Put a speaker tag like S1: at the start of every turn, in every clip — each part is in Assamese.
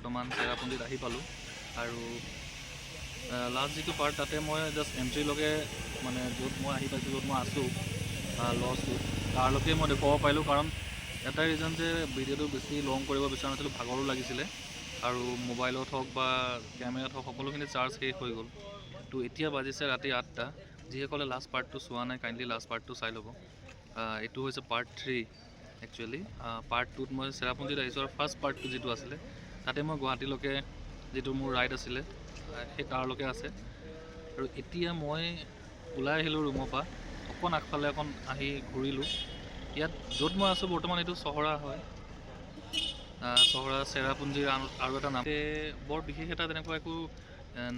S1: বৰ্তমান চেৰাপুঞ্জীত আহি পালোঁ আৰু লাষ্ট যিটো পাৰ্ট তাতে মই জাষ্ট এণ্ট্ৰিলৈকে মানে য'ত মই আহি পাইছোঁ, য'ত মই আছোঁ লজটো তাৰলৈকে মই দেখুৱাব পাৰিলোঁ। কাৰণ এটাই ৰিজন যে ভিডিঅ'টো বেছি লং কৰিব বিচৰা নাছিলোঁ, ভাগৰো লাগিছিলে আৰু মোবাইলত হওক বা কেমেৰাত হওক সকলোখিনি চাৰ্জ শেষ হৈ গ'ল। তো এতিয়া বাজিছে ৰাতি 8টা। যিসকলে লাষ্ট পাৰ্টটো চোৱা নাই কাইণ্ডলি লাষ্ট পাৰ্টটো চাই ল'ব। এইটো হৈছে পাৰ্ট 3 একচুৱেলি। পাৰ্ট 2ত মই চেৰাপুঞ্জীত আহিছোঁ আৰু ফাৰ্ষ্ট পাৰ্টটো যিটো আছিলে তাতে মই গুৱাহাটীলৈকে যিটো মোৰ ৰাইড আছিলে সেই তাৰলৈকে আছে। আৰু এতিয়া মই ওলাই আহিলোঁ ৰুমৰ পৰা, অকণ আগফালে অকণ আহি ঘূৰিলোঁ। ইয়াত য'ত মই আছোঁ বৰ্তমান এইটো চহৰা হয়, চহৰা চেৰাপুঞ্জীৰ আৰু এটা নাম। বৰ বিশেষ এটা তেনেকুৱা একো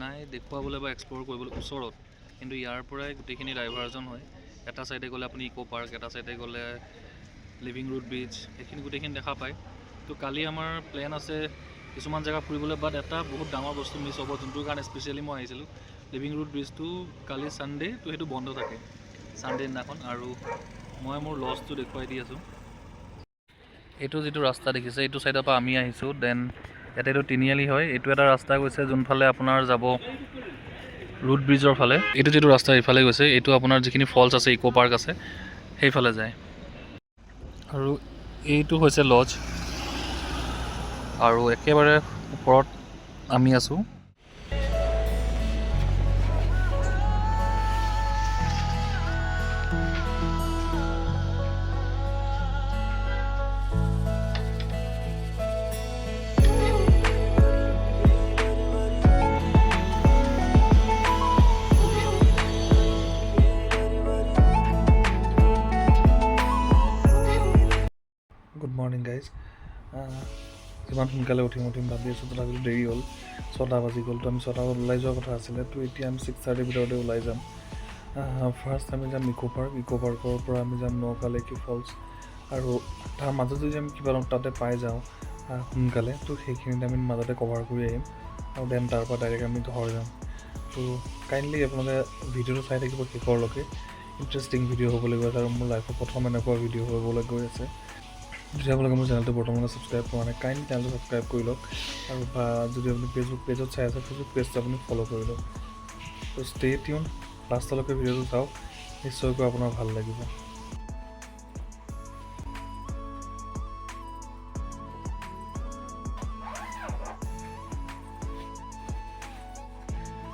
S1: নাই দেখুৱাবলৈ বা এক্সপ্ল'ৰ কৰিবলৈ ওচৰত, কিন্তু ইয়াৰ পৰাই গোটেইখিনি ডাইভাৰজন হয়। এটা ছাইডে গ'লে আপুনি ইক' পাৰ্ক, এটা ছাইডে গ'লে লিভিং ৰুট ব্ৰিজ, সেইখিনি গোটেইখিনি দেখা পায়। তো কালি আমাৰ প্লেন আছে কিছুমান জেগা ফুৰিবলৈ, বাট এটা বহুত ডাঙৰ বস্তু মিছ হ'ব, যোনটোৰ কাৰণে স্পেচিয়েলি মই আহিছিলোঁ। লিভিং ৰুট ব্ৰিজটো কালি ছানডে, তো সেইটো বন্ধ থাকে ছানডে দিনাখন। আৰু মই মোৰ লজটো দেখুৱাই দি আছোঁ। এইটো যিটো ৰাস্তা দেখিছে এইটো ছাইডৰ পৰা আমি আহিছোঁ। দেন ইয়াতে এইটো তিনিআলি হয়। এইটো এটা ৰাস্তা গৈছে যোনফালে আপোনাৰ যাব ৰুট ব্ৰিজৰ ফালে। এইটো যিটো ৰাস্তা এইফালে গৈছে, এইটো আপোনাৰ যিখিনি ফলছ আছে, ইক' পাৰ্ক আছে, সেইফালে যায়। আৰু এইটো হৈছে লজ আৰু একেবাৰে ওপৰত আমি আছোঁ। Good morning guys. যিমান সোনকালে উঠিম ভাবি আছোঁ, তথাপিও দেৰি হ'ল, 6টা বাজি গ'ল। তো আমি 6টা বজাত ওলাই যোৱাৰ কথা আছিলে। তো এতিয়া আমি 6:30 ভিতৰতে ওলাই যাম। ফাৰ্ষ্ট আমি যাম ইক' পাৰ্ক। ইক' পাৰ্কৰ পৰা আমি যাম নৌকালেকি ফলছ, আৰু তাৰ মাজত যদি আমি কিবা তাতে পাই যাওঁ সোনকালে, তো সেইখিনিতে আমি মাজতে কভাৰ কৰি আহিম আৰু দেন তাৰ পৰা ডাইৰেক্ট আমি ঘৰ যাম। তো কাইণ্ডলি আপোনালোকে ভিডিঅ'টো চাই থাকিব শেষৰলৈকে। ইণ্টাৰেষ্টিং ভিডিঅ' হ'বলৈ গৈ আছে আৰু মোৰ লাইফৰ প্ৰথম এনেকুৱা ভিডিঅ' হ'বলৈ গৈ আছে। যদি আপোনালোকে মোৰ চেনেলটো বৰ্তমানে ছাবস্ক্ৰাইব কৰা নাই, কাইণ্ডলি চেনেলটো ছাবস্ক্ৰাইব কৰি লওক। আৰু বা যদি আপুনি ফেচবুক পেজত চাই আছে, ফেচবুক পেজটো আপুনি ফ'ল' কৰি লওক। তো ষ্টে টিউন, লাষ্টলৈকে ভিডিঅ'টো চাওক, নিশ্চয়কৈ আপোনাৰ ভাল লাগিব।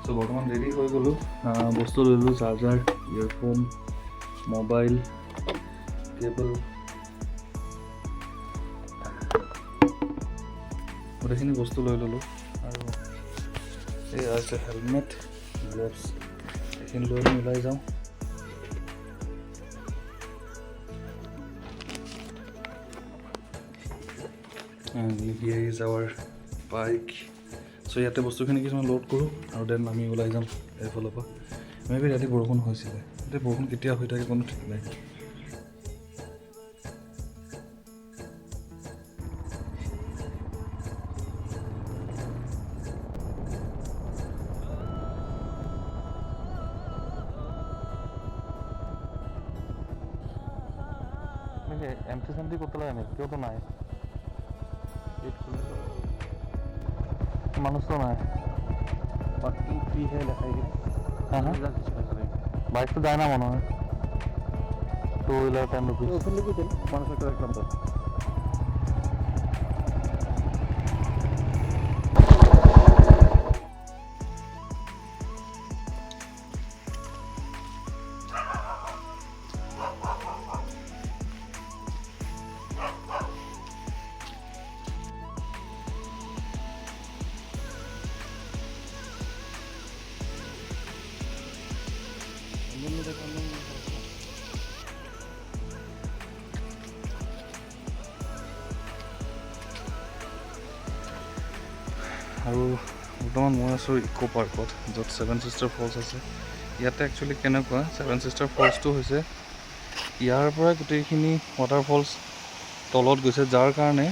S1: চ' বৰ্তমান ৰেডি হৈ গ'লোঁ। বস্তু লৈ ল'লোঁ, চাৰ্জাৰ, ইয়েৰফোন, মোবাইল, কেবল, গোটেইখিনি বস্তু লৈ ল'লোঁ। আৰু এয়া আছে হেলমেট, গ্লভছ, এইখিনি লৈ আমি ওলাই যাওঁ। হিয়াৰ ইজ আৱাৰ বাইক। চ' ইয়াতে বস্তুখিনি কিছুমান লোড কৰোঁ আৰু দেন আমি ওলাই যাম এইফালৰ পৰা। মে বি ৰাতি বৰষুণ হৈছিলে, এতিয়া বৰষুণ কেতিয়া হৈ থাকে কোনো ঠিক নাই। एमटी सेमटी করতে লাগে না, কেউ তো নাই, মানুষ তো নাই। বাইক তো যায় না মনে হয়। 2 হুইলার 10 রুপিস। মানুষ একটা দেখলাম তো। আৰু বৰ্তমান মই আছোঁ ইক' পাৰ্কত, য'ত 7 ছিষ্টাৰ ফলছ আছে। ইয়াতে একচুৱেলি কেনেকুৱা, 7 ছিষ্টাৰ ফলছটো হৈছে ইয়াৰ পৰাই গোটেইখিনি ৱাটাৰফলছ তলত গৈছে, যাৰ কাৰণে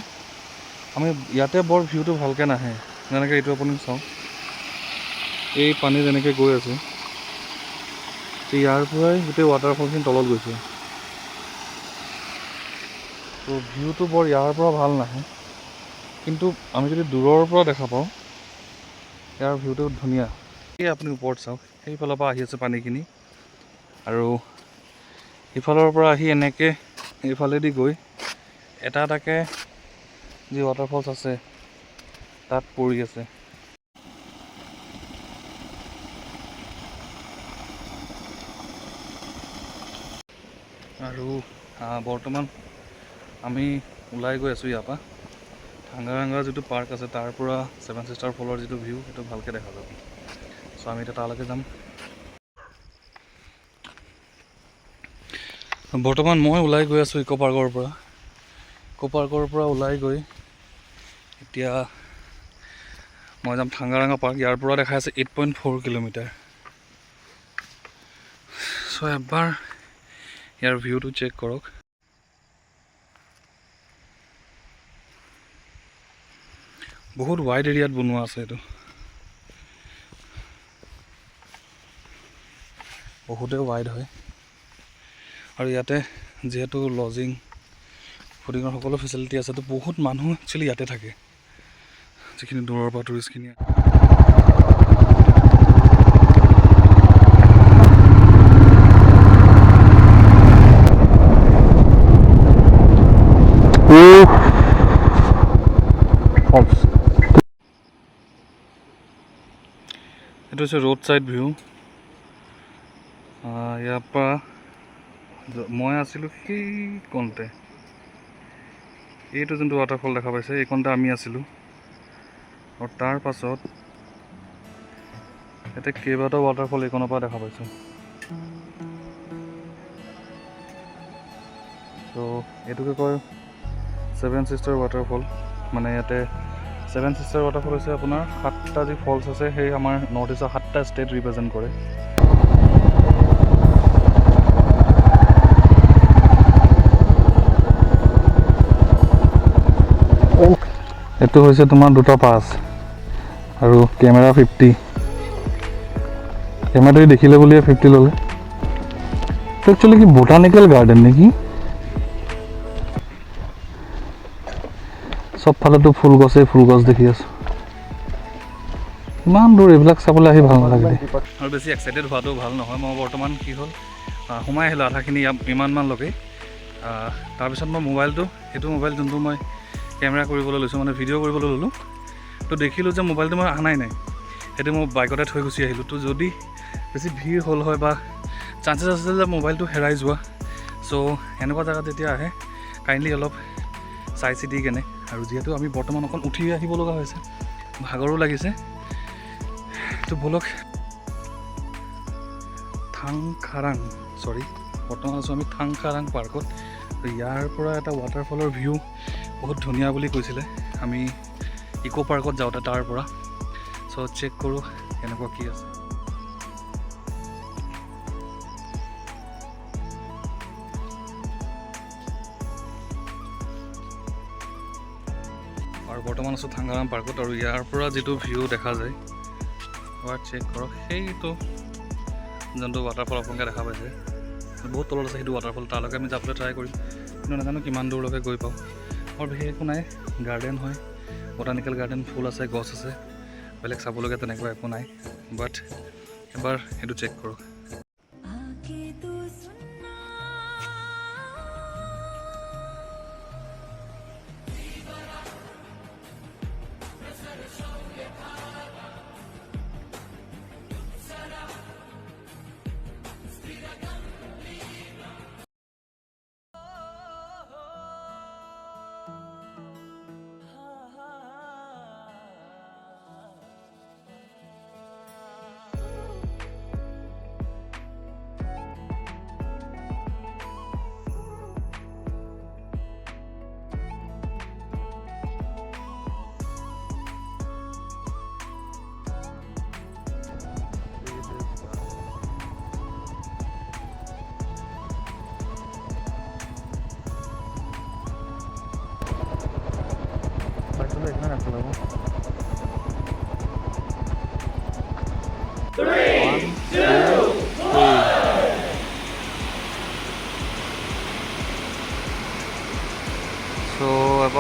S1: আমি ইয়াতে বৰ ভিউটো ভালকৈ নাহে। যেনেকৈ এইটো আপুনি চাওক, এই পানী যেনেকৈ গৈ আছে, ইয়াৰ পৰাই গোটেই ৱাটাৰফলখিনি তলত গৈছে। তো ভিউটো বৰ ইয়াৰ পৰা ভাল নাহে। কিন্তু আমি যদি দূৰৰ পৰা দেখা পাওঁ ইয়াৰ ভিউটো ধুনীয়া। এই আপুনি ওপৰত চাওক, সেইফালৰ পৰা আহি আছে পানীখিনি আৰু ইফালৰ পৰা আহি এনেকৈ এইফালেদি গৈ এটা এটাকৈ যি ৱাটাৰফলছ আছে তাত পৰি আছে। আৰু বৰ্তমান আমি ওলাই গৈ আছোঁ ইয়াৰ পৰা। থাংগাৰাংগা যিটো পাৰ্ক আছে তাৰ পৰা ছেভেন ছিষ্টাৰ ফলৰ যিটো ভিউ সেইটো ভালকৈ দেখা যাব। চ' আমি এতিয়া তালৈকে যাম। বৰ্তমান মই ওলাই গৈ আছোঁ ইক' পাৰ্কৰ পৰা। ইক' পাৰ্কৰ পৰা ওলাই গৈ এতিয়া মই যাম থাংগাৰাংগা পাৰ্ক। ইয়াৰ পৰা দেখাই আছে 8.4 কিলোমিটাৰ। চ' এবাৰ ইয়াৰ ভিউটো চেক কৰক। বহুত ৱাইড এৰিয়াত বনোৱা আছে এইটো, বহুতেই ৱাইড হয়। আৰু ইয়াতে যিহেতু লজিং ফুডিঙৰ সকলো ফেচিলিটি আছে, তো বহুত মানুহ একচুৱেলি ইয়াতে থাকে, যিখিনি দূৰৰ পৰা টুৰিষ্টখিনি। এইটো হৈছে ৰোড ছাইড ভিউ। ইয়াৰ পৰা মই আছিলোঁ সেই কণতে, এইটো যোনটো ৱাটাৰফল দেখা পাইছে এইকণতে আমি আছিলোঁ। আৰু তাৰ পাছত ইয়াতে কেইবাটাও ৱাটাৰফল এইকণৰ পৰা দেখা পাইছোঁ। ত' এইটোকে কয় ছেভেন ছিষ্টাৰ ৱাটাৰফল। মানে ইয়াতে ছেভেন ছিষ্টাৰ ৱাটাৰফল হৈছে আপোনাৰ 7টা যি ফলছ আছে সেই আমাৰ নৰ্থ ইষ্টৰ 7টা ষ্টেট ৰিপ্ৰেজেণ্ট কৰে। এইটো হৈছে তোমাৰ 2টা পাছ আৰু কেমেৰা 50। কেমেৰাটো দেখিলে বুলিয়ে 50 ল'লে। একচুৱেলি কি বটানিকেল গাৰ্ডেন নেকি? চবফালেতো ফুল গছ দেখি আছোঁ। ইমান দূৰ এইবিলাক চাবলৈ আহি ভাল নালাগে দেই। আৰু বেছি এক্সাইটেড হোৱাটো ভাল নহয়। মই বৰ্তমান কি হ'ল সোমাই আহিলোঁ আধাখিনি ইমানলৈকে। তাৰপিছত মই মোবাইলটো, সেইটো মোবাইল যোনটো মই কেমেৰা কৰিবলৈ লৈছোঁ, মানে ভিডিঅ' কৰিবলৈ ল'লোঁ, তো দেখিলোঁ যে মোবাইলটো মই অনাই নাই। সেইটো মই বাইকতে থৈ গুচি আহিলোঁ। তো যদি বেছি ভিৰ হ'ল হয় বা চান্সেছ আছে যে মোবাইলটো হেৰাই যোৱা, চ' এনেকুৱা জেগাত যেতিয়া আহে কাইণ্ডলি অলপ চাই চিতি কেনে। আৰু যিহেতু আমি বৰ্তমান অকণ উঠি আহিব লগা হৈছে, ভাগৰো লাগিছে, তো ব'লক। বৰ্তমান আছোঁ আমি থাংখাৰাং পাৰ্কত। ইয়াৰ পৰা এটা ৱাটাৰফলৰ ভিউ বহুত ধুনীয়া বুলি কৈছিলে আমি ইক' পাৰ্কত যাওঁতে তাৰ পৰা। চ' চেক কৰোঁ কেনেকুৱা কি আছে। আৰু বৰ্তমান আছোঁ থাংগাৰাং পাৰ্কত। আৰু ইয়াৰ পৰা যিটো ভিউ দেখা যায় এবাৰ চেক কৰক। সেইটো যোনটো ৱাটাৰফল আপোনালোকে দেখা পাইছে বহুত তলত আছে, সেইটো ৱাটাৰফল তালৈকে আমি যাবলৈ ট্ৰাই কৰিম, কিন্তু নাজানো কিমান দূৰলৈকে গৈ পাওঁ। আৰু বিশেষ একো নাই, গাৰ্ডেন হয়, বটানিকেল গাৰ্ডেন, ফুল আছে, গছ আছে, বেলেগ চাবলগীয়া তেনেকুৱা একো নাই। বাট এবাৰ সেইটো চেক কৰক।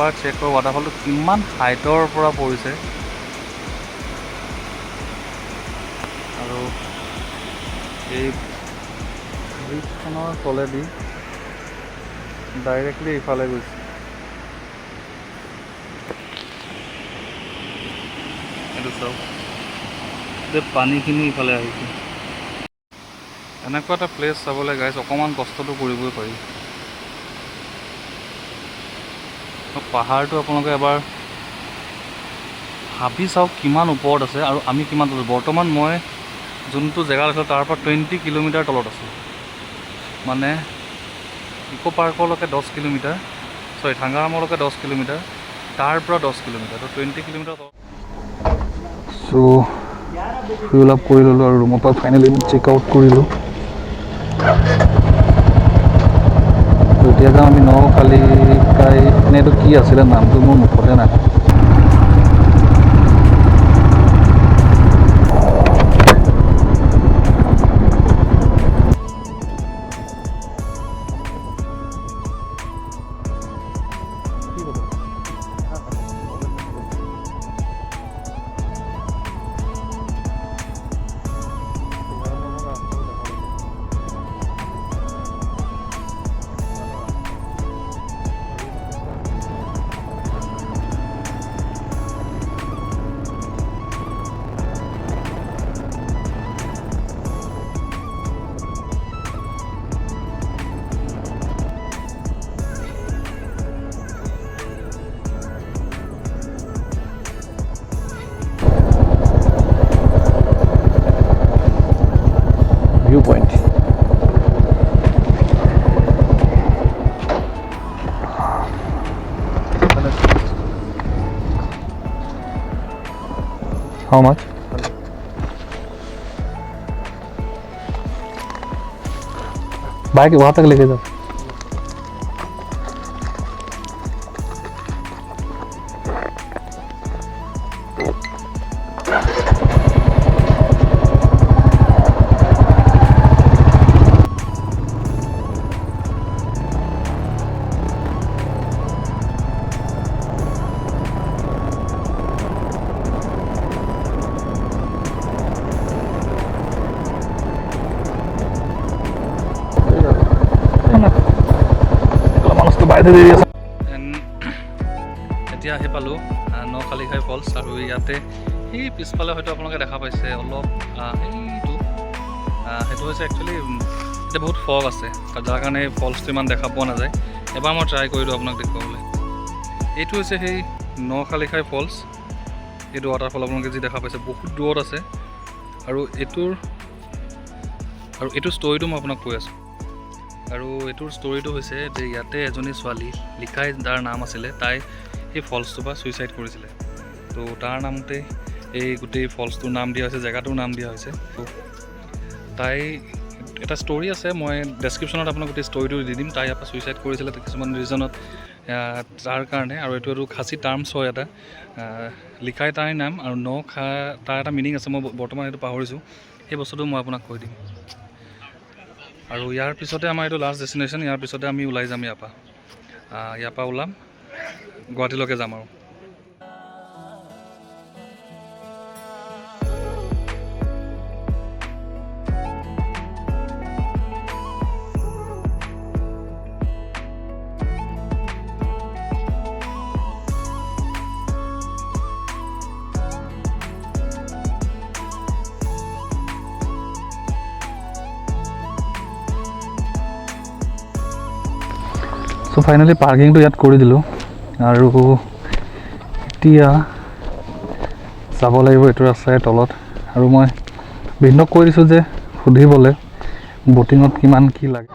S1: এবাৰ চেক কৰোঁ ৱাটাৰফলটো কিমান হাইটৰ পৰা পৰিছে। আৰু এই ব্ৰিজখনৰ তলেদি ডাইৰেক্টলি ইফালে গৈছে। এইটো চাওক, যে পানীখিনি ইফালে আহিছে। এনেকুৱা এটা প্লেচ চাবলৈ গাইছ অকণমান কষ্টটো কৰিবই পাৰি। পাহাৰটো আপোনালোকে এবাৰ ভাবি চাওক কিমান ওপৰত আছে আৰু আমি কিমান তলত। বৰ্তমান মই যোনটো জেগাত আছিলোঁ তাৰ পৰা 20 কিলোমিটাৰ তলত আছোঁ। মানে ইক' পাৰ্কলৈকে 10 কিলোমিটাৰ, থাংগাৰামলৈকে 10 কিলোমিটাৰ, তাৰ পৰা 10 কিলোমিটাৰ, তো 20 কিলোমিটাৰ তলত। চ' ফিউল আপ কৰি ল'লোঁ আৰু ৰুমৰ পৰা ফাইনেলি চেক আউট কৰিলোঁ। এতিয়া যাওঁ আমি নখালিকাই, নে এইটো কি আছিলে নামটো মোৰ মুখতে নাই। Point. How much? बाइक वहाँ तक लेके जाओ। এতিয়া আহি পালোঁ নখালিখাই ফলছ, আৰু ইয়াতে সেই পিছফালে হয়তো আপোনালোকে দেখা পাইছে অলপ সেইটো হৈছে একচুৱেলি এতিয়া বহুত ফগ আছে, যাৰ কাৰণে এই ফলছটো ইমান দেখা পোৱা নাযায়। এবাৰ মই ট্ৰাই কৰিলোঁ আপোনাক দেখুৱাবলৈ। এইটো হৈছে সেই নখালিখাই ফলছ। এইটো ৱাটাৰফল আপোনালোকে যি দেখা পাইছে বহুত দূৰত আছে। আৰু এইটোৰ ষ্টৰিটো মই আপোনাক কৈ আছোঁ। আৰু এইটোৰ ষ্টৰিটো হৈছে যে ইয়াতে এজনী ছোৱালী লিখাই যাৰ নাম আছিলে, তাই সেই ফলছটোৰ পৰা ছুইচাইড কৰিছিলে। তো তাৰ নামতে এই গোটেই ফলছটোৰ নাম দিয়া হৈছে, জেগাটোৰ নাম দিয়া হৈছে। তো তাই এটা ষ্টৰি আছে, মই ডেছক্ৰিপশ্যনত আপোনাক গোটেই ষ্টৰিটো দি দিম। তাই ইয়াৰ পৰা ছুইচাইড কৰিছিলে কিছুমান ৰিজনত, তাৰ কাৰণে। আৰু এইটো খাচী টাৰ্মছ হয় এটা, লিখাই তাইৰ নাম আৰু তাৰ এটা মিনিং আছে, মই বৰ্তমান সেইটো পাহৰিছোঁ। সেই বস্তুটো মই আপোনাক কৈ দিম। আৰু ইয়াৰ পিছতে আমাৰ এইটো লাষ্ট ডেষ্টিনেশ্যন। ইয়াৰ পিছতে আমি ওলাই যাম ইয়াৰ পৰা ওলাম, গুৱাহাটীলৈকে যাম আৰু। চ' ফাইনেলি পাৰ্কিংটো ইয়াত কৰি দিলোঁ, আৰু এতিয়া যাব লাগিব এইটো ৰাস্তাৰে তলত। আৰু মই ভিনক কৈ দিছোঁ যে সুধিবলৈ ব'টিঙত কিমান কি লাগে।